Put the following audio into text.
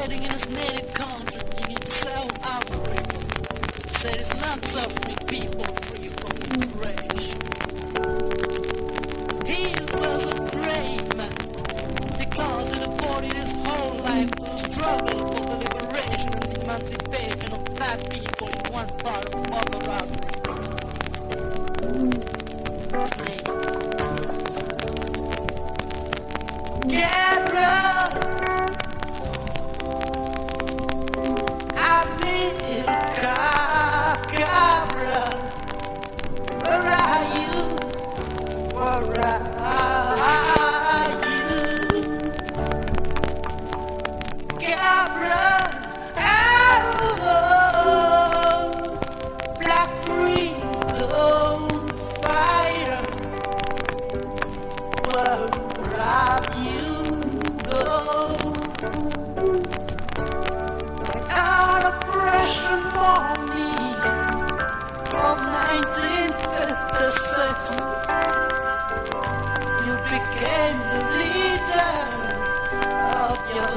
fighting in his native country, giving himself Africa. Said it's not suffering people free from the crash. He was a brave man because he devoted his whole life to the struggle for the liberation and the emancipation of black people in one part of Mother Africa. His name was Gabriel. Where are you? Where are you? Cabra, black freedom fighter. Where have you gone? Without oppression morning of 1956, you became the leader of your